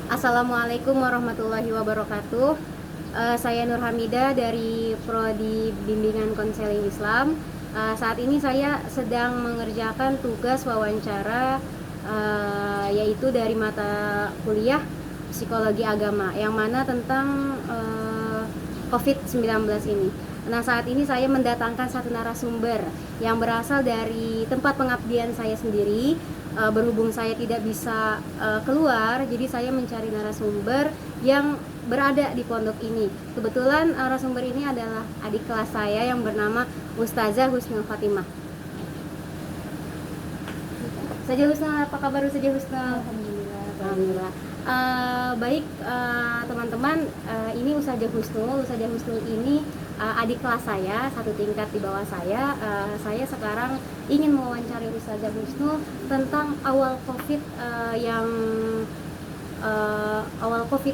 Assalamualaikum warahmatullahi wabarakatuh. Saya Nur Hamida dari Prodi Bimbingan Konseling Islam. Saat ini saya sedang mengerjakan tugas wawancara, yaitu dari mata kuliah Psikologi Agama, yang mana tentang COVID-19 ini. Nah, saat ini saya mendatangkan satu narasumber yang berasal dari tempat pengabdian saya sendiri. Berhubung saya tidak bisa keluar, jadi saya mencari narasumber yang berada di pondok ini. Kebetulan narasumber ini adalah adik kelas saya yang bernama Ustazah Husnul Fatimah. Ustazah Husnul, apa kabar Ustazah Husnul? Alhamdulillah. Baik, teman-teman, ini Ustazah Husnul. Ustazah Husnul ini adik kelas saya, satu tingkat di bawah saya. Saya sekarang ingin mewawancari Ustazah Husnul tentang awal COVID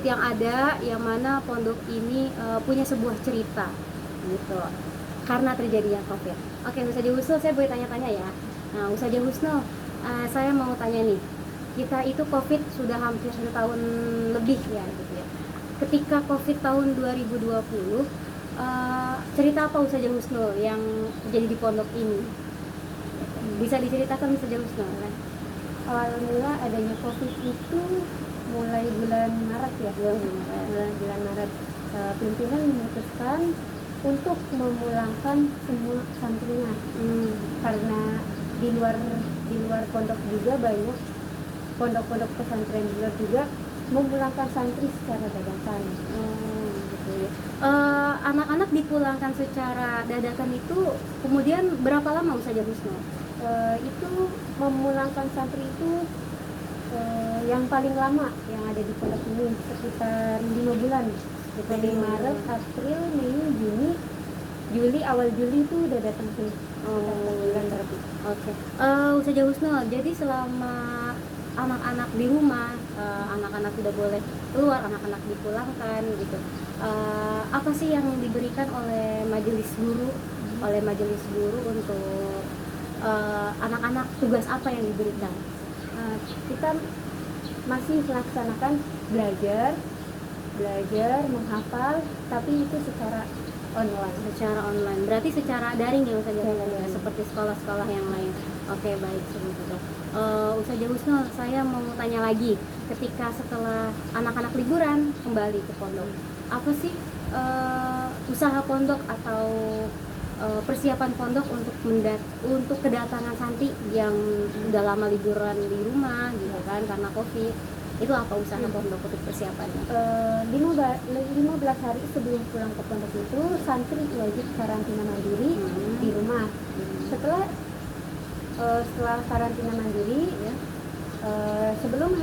yang ada, yang mana pondok ini punya sebuah cerita, gitu, karena terjadinya COVID. Oke, Ustazah Husnul, saya boleh tanya-tanya ya. Nah, Ustazah Husnul, saya mau tanya nih, kita itu COVID sudah hampir 1 tahun lebih ya, gitu ya. Ketika COVID tahun 2020, cerita apa Ustazah Husnul yang terjadi di pondok ini? Bisa diceritakan Ustazah Husnul? Awal mula adanya COVID itu mulai bulan Maret ya, bulan Maret. Pimpinan memutuskan untuk memulangkan semua santrinya, karena di luar pondok juga banyak pondok-pondok pesantren di luar juga memulangkan santri secara dadakan. Gitu ya. Anak-anak dipulangkan secara dadakan itu kemudian berapa lama Ustazah Husnul? Itu memulangkan santri itu yang paling lama yang ada di pondok ini sekitar 5 bulan. Dari Maret, April, Mei, Juni, Juli, awal Juli itu udah datang sini. Bulan berarti. Oke. Ustazah Husnul, jadi selama anak-anak di rumah, anak-anak tidak boleh keluar, anak-anak dipulangkan gitu, apa sih yang diberikan oleh majelis guru untuk anak-anak, tugas apa yang diberikan? Kita masih melaksanakan belajar menghafal, tapi itu secara online. Berarti secara daring ya Ustazah Husnul, seperti sekolah-sekolah yang lain. Oke, baik, sebentar. Ustazah Husnul, saya mau tanya lagi, ketika setelah anak-anak liburan kembali ke pondok, apa sih usaha pondok atau persiapan pondok untuk kedatangan santri yang udah lama liburan di rumah gitu kan, karena COVID? Itu apa usaha pondok untuk persiapannya? 15 hari sebelum pulang ke pondok itu santri wajib karantina mandiri di rumah. Setelah karantina mandiri ya, sebelum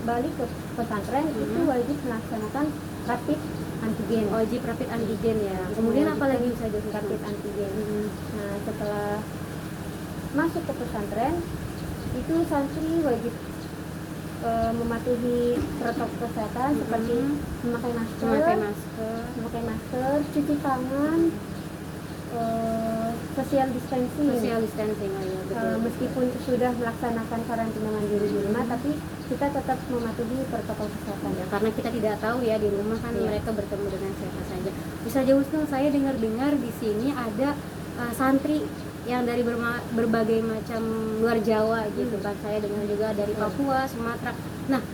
balik ke pesantren itu wajib melaksanakan rapid antigen. Wajib rapid antigen ya. Kemudian apa lagi bisa jadi rapid antigen? Nah, setelah masuk ke pesantren itu santri wajib mematuhi protokol kesehatan seperti memakai masker, cuci tangan, social distancing. Meskipun sudah melaksanakan karantina mandiri di rumah, tapi kita tetap mematuhi protokol kesehatan ya, karena kita tidak tahu ya di rumah kan mereka bertemu dengan siapa saja. Ustazah Husnul, saya dengar di sini ada santri yang dari berbagai macam luar Jawa gitu kan. Saya dengar juga dari Papua, Sumatera. Nah,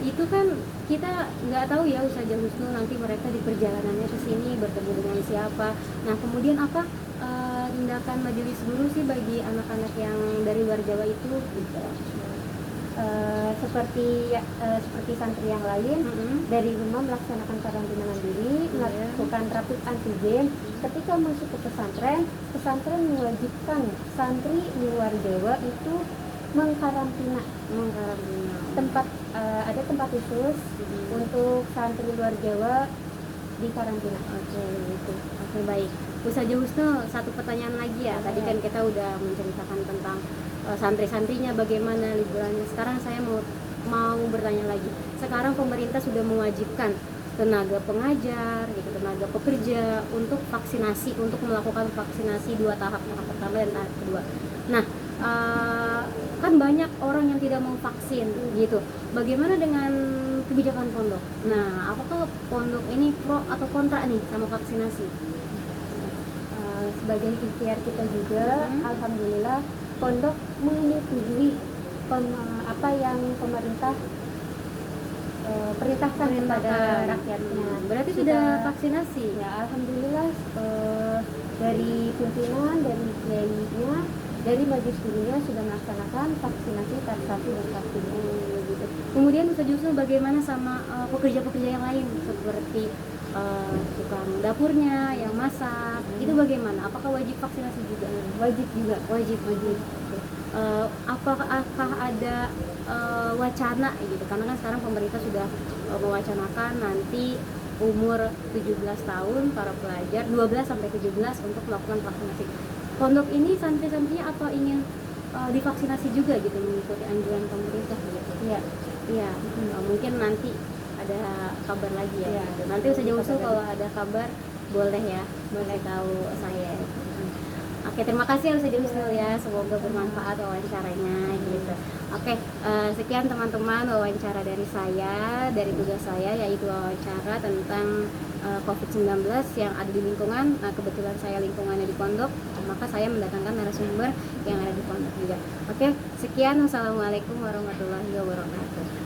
itu kan kita nggak tahu ya Ustazah Husnul, nanti mereka di perjalanannya ke sini bertemu dengan siapa. Nah, kemudian apa tindakan majelis guru sih bagi anak-anak yang dari luar Jawa itu gitu? Seperti santri yang lain, dari rumah melaksanakan karantina mandiri, melakukan rapid antigen. Ketika masuk ke pesantren mewajibkan santri luar Jawa itu mengkarantina. Ada tempat khusus untuk santri luar Jawa di karantina. Oke, baik. Ustazah Husnul, satu pertanyaan lagi ya. Tadi kan kita udah menceritakan tentang santri-santrinya bagaimana liburannya. Sekarang saya mau bertanya lagi. Sekarang pemerintah sudah mewajibkan tenaga pengajar, gitu, tenaga pekerja untuk vaksinasi, untuk melakukan vaksinasi 2 tahap pertama dan tahap kedua. Nah, kan banyak orang yang tidak mau vaksin gitu. Bagaimana dengan kebijakan pondok. Nah, apakah pondok ini pro atau kontra nih sama vaksinasi? Sebagai ikhtiar kita juga, alhamdulillah pondok menyetujui apa yang pemerintah perintahkan kepada rakyatnya. Berarti Kita- sudah vaksinasi? Ya, alhamdulillah dari pimpinan, dari kiainya, dari majelis dirinya sudah melaksanakan vaksinasi tahap 1 dan tahap 3. Gitu. Kemudian Ustaz Yusuf bagaimana sama pekerja-pekerja yang lain seperti tukang dapurnya, yang masak, itu bagaimana? Apakah wajib vaksinasi juga? Wajib juga. Wajib. Apakah ada wacana gitu? Karena kan sekarang pemerintah sudah mewacanakan nanti umur 17 tahun para pelajar 12 sampai 17 untuk melakukan vaksinasi. Pondok ini santri-santrinya apa ingin divaksinasi juga gitu mengikuti anjuran pemerintah gitu? Iya. Mungkin nanti ada kabar lagi ya. Iya. Gitu. Nanti Ustaz Yusuf kalau ada kabar boleh ya, boleh tahu saya. Oke, terima kasih Ustaz Yusuf ya. Semoga bermanfaat wawancaranya gitu. Oke, sekian teman-teman wawancara dari saya, dari tugas saya yaitu wawancara tentang COVID-19 yang ada di lingkungan. Kebetulan saya lingkungannya di pondok, maka saya mendatangkan narasumber yang ada di pondok juga. Oke, sekian. Wassalamualaikum warahmatullahi wabarakatuh.